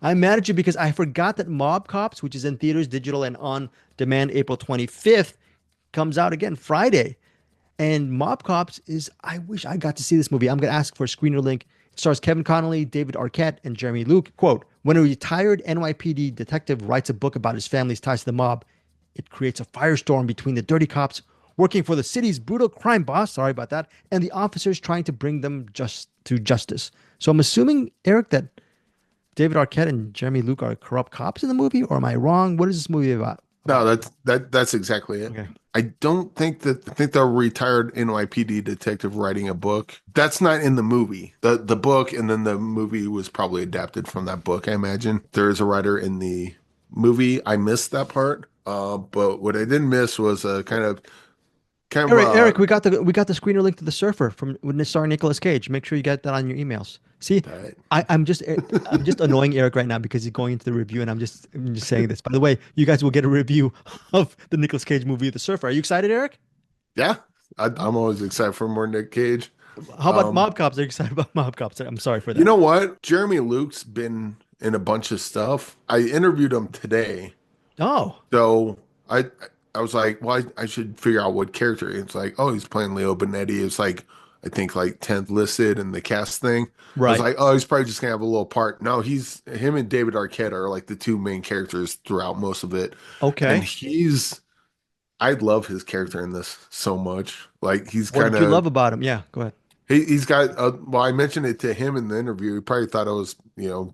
I'm mad at you because I forgot that Mob Cops, which is in theaters, digital, and on demand April 25th, comes out again Friday. And Mob Cops is, I wish I got to see this movie. I'm going to ask for a screener link. It stars Kevin Connolly, David Arquette, and Jeremy Luke. Quote, when a retired NYPD detective writes a book about his family's ties to the mob, it creates a firestorm between the dirty cops working for the city's brutal crime boss, sorry about that, and the officers trying to bring them just to justice. So I'm assuming, Eric, that David Arquette and Jeremy Luke are corrupt cops in the movie, or am I wrong? What is this movie about? No, About that's exactly it. okay. I don't think that I think the retired NYPD detective writing a book. That's not in the movie. The book and then the movie was probably adapted from that book, I imagine. There is a writer in the movie. I missed that part. But what I didn't miss was a kind of Eric, we got the screener link to The Surfer from when it starring Nicolas Cage. Make sure you get that on your emails. See, that. I'm just annoying Eric right now because he's going into the review, and I'm just saying this. By the way, you guys will get a review of the Nicolas Cage movie, The Surfer. Are you excited, Eric? Yeah, I'm always excited for more Nick Cage. How about Um, Mob Cops? Are you excited about Mob Cops? I'm sorry for you that. know what? Jeremy Luke's been in a bunch of stuff. I interviewed him today. Oh, So I was like, well, I should figure out what character. It's like, oh, he's playing Leo Benetti. It's like I think like 10th listed in the cast thing. I was right. like, oh, he's probably just gonna have a little part. No, he's him and David Arquette are like the two main characters throughout most of it. And Okay. I love his character in this so much. Like he's What kind did you of love about him? Yeah, go ahead. he's got well, I mentioned it to him in the interview. He probably thought I was,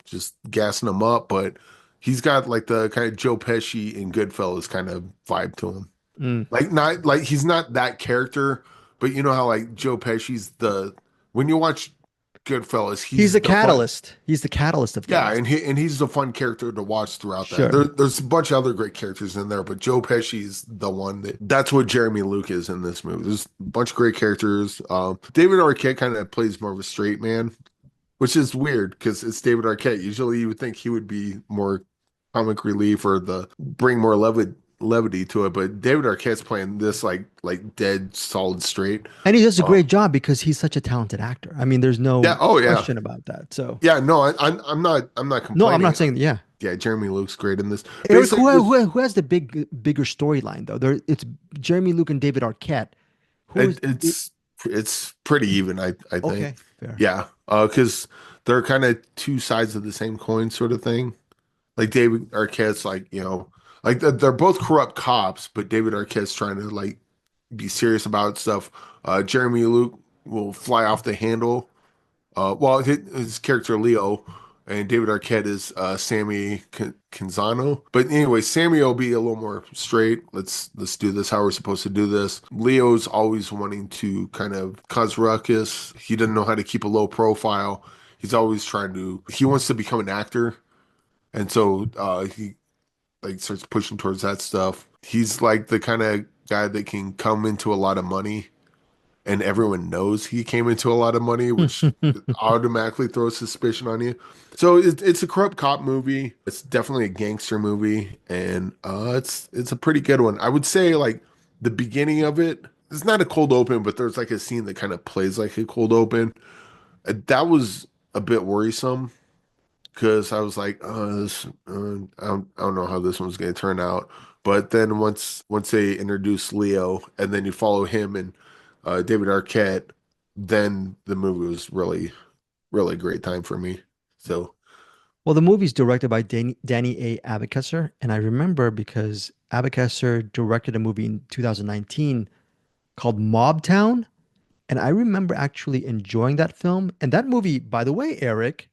just gassing him up, but he's got like the kind of Joe Pesci in Goodfellas kind of vibe to him. Mm. Like not like he's not that character, but you know how like Joe Pesci's when you watch Goodfellas, He's he's the the fun. catalyst. He's the catalyst of Yeah, things. and he's the fun character to watch throughout that. Sure. There's a bunch of other great characters in there, but Joe Pesci's the one that's what Jeremy Luke is in this movie. There's a bunch of great characters. David Arquette kind of plays more of a straight man, which is weird because it's David Arquette. Usually you would think he would be more comic relief or the bring more levity to it, but David Arquette's playing this like dead solid straight. And he does a Uh, great job because he's such a talented actor. I mean, there's yeah, no oh yeah. question about that. So, Yeah, no, I'm not no, I'm complaining. not saying, yeah. Yeah, Jeremy Luke's great in this. Eric, Basically, this who has the bigger storyline though? It's Jeremy Luke and David Arquette. Who is it, it's pretty even, I think. okay, fair. Yeah, because they're kind of two sides of the same coin, sort of thing. Like David Arquette's like like they're both corrupt cops, but David Arquette's trying to like be serious about stuff. Jeremy Luke will fly off the handle. Well, his character Leo and David Arquette is Sammy Canzano. But anyway, Sammy will be a little more straight. Let's do this how we're supposed to do this. Leo's always wanting to kind of cause ruckus. He doesn't know how to keep a low profile. He's always trying to. He wants to become an actor, and so he like starts pushing towards that stuff. He's like the kind of guy that can come into a lot of money and everyone knows he came into a lot of money, which automatically throws suspicion on you. So it's a corrupt cop movie. It's definitely a gangster movie, and it's a pretty good one. I would say like the beginning of it. It's not a cold open, but there's like a scene that kind of plays like a cold open. That was a bit worrisome because I was like, oh, I don't know how this one's going to turn out. But then once they introduce Leo and then you follow him and David Arquette, then the movie was really great time for me. So Well, the movie's directed by Danny A. Abekesser, and I remember because Abekesser directed a movie in 2019 called Mob Town, and I remember actually enjoying that film. And that movie, by the way, Eric,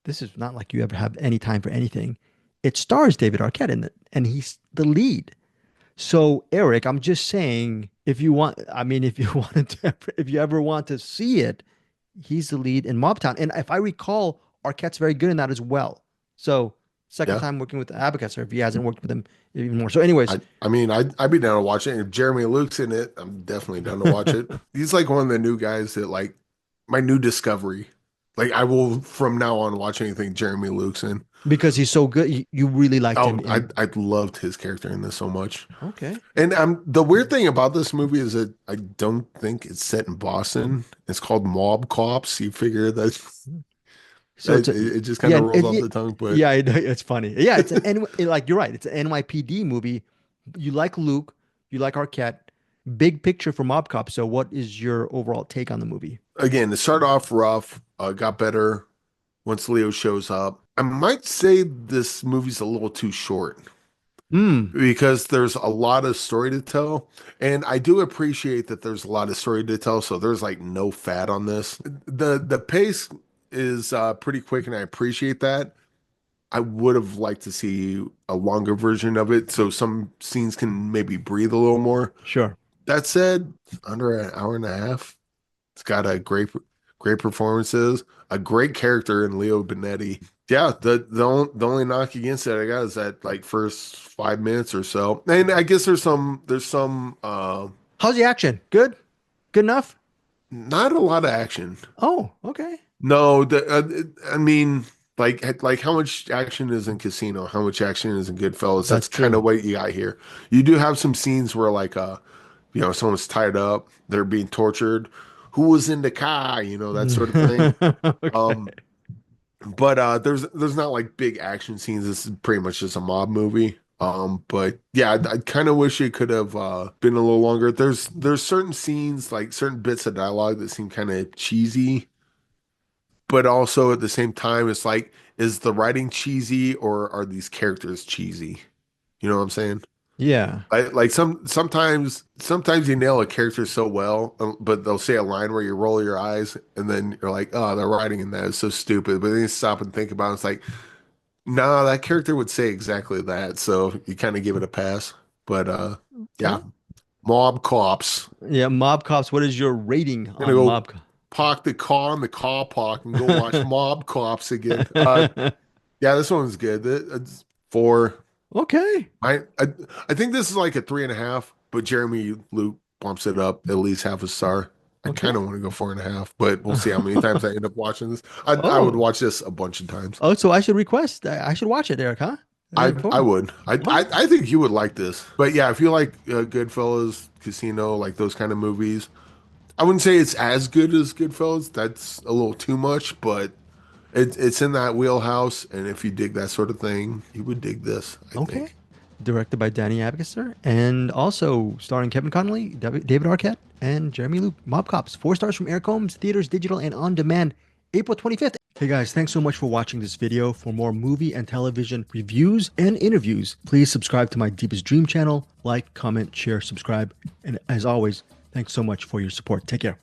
this is not like you ever have any time for anything. It stars David Arquette in it, and he's the lead. So, Eric, I'm just saying, if you want, I mean, if you wanted to, if you ever want to see it, he's the lead in Mob Town. And if I recall, Arquette's very good in that as well. So, second yeah, time working with Abacus, or if he hasn't worked with him even more. So, anyways, I mean I'd be down to watch it. If Jeremy Luke's in it, I'm definitely down to watch it. He's like one of the new guys that like my new discovery. Like I will from now on watch anything Jeremy Luke's in. because he's so good, you really liked him Oh, in. I loved his character in this so much. Okay. And the weird thing about this movie is that I don't think it's set in Boston. It's called Mob Cops. You figure that So it's a, It just kind yeah, of rolls off the tongue, but yeah, it's funny. Yeah, it's like you're right. It's an NYPD movie. You like Luke, you like Arquette. Big picture for Mob Cop. So what is your overall take on the movie? again, it started off rough, got better once Leo shows up. I might say this movie's a little too short Hmm. because there's a lot of story to tell. And I do appreciate that there's a lot of story to tell. So there's like no fat on this. The pace is pretty quick, and I appreciate that. I would have liked to see a longer version of it so some scenes can maybe breathe a little more. Sure. That said, under an hour and a half, it's got a great performances, a great character in Leo Benetti. Yeah, the only knock against it I got is that like first 5 minutes or so. And I guess there's some How's the action? Good? Good enough? not a lot of action. Oh, okay. No, I mean, like how much action is in Casino? How much action is in Goodfellas? That's That's kind true. of what you got here. You do have some scenes where someone's tied up, they're being tortured. Who was in the car? That sort of thing. Okay. Um, but there's not like big action scenes. This is pretty much just a mob movie. But yeah, I kind of wish it could have been a little longer. There's certain scenes, like certain bits of dialogue that seem kind of cheesy, but also at the same time, it's like, is the writing cheesy or are these characters cheesy? You know what I'm saying? Yeah. Like sometimes you nail a character so well, but they'll say a line where you roll your eyes and then you're like, oh, the writing in that is so stupid. But then you stop and think about it, it's like, nah, that character would say exactly that. So you kind of give it a pass. But yeah, Okay. Mob Cops. Yeah, Mob Cops. What is your rating I'm gonna on go Mob Cops? park the car in the car park and go watch Mob Cops again. Yeah, this one's good. It's four. Okay. I think this is like a 3.5, but Jeremy Luke bumps it up at least half a star. I Okay. kind of want to go 4.5, but we'll see how many times I end up watching this. I would Oh. watch this a bunch of times. Oh, so I should request. I should watch it, Eric, huh? I would. Oh, I think you would like this. But yeah, if you like Goodfellas, Casino, like those kind of movies, I wouldn't say it's as good as Goodfellas. That's a little too much, but it's in that wheelhouse. And if you dig that sort of thing, you would dig this, I okay. think. Directed by Danny Abgasser and also starring Kevin Connolly, David Arquette, and Jeremy Luke. Mob Cops. 4 stars from Eric Holmes, theaters, digital, and on demand, April 25th. Hey guys, thanks so much for watching this video. For more movie and television reviews and interviews, please subscribe to my Deepest Dream channel. Like, comment, share, subscribe. And as always, thanks so much for your support. Take care.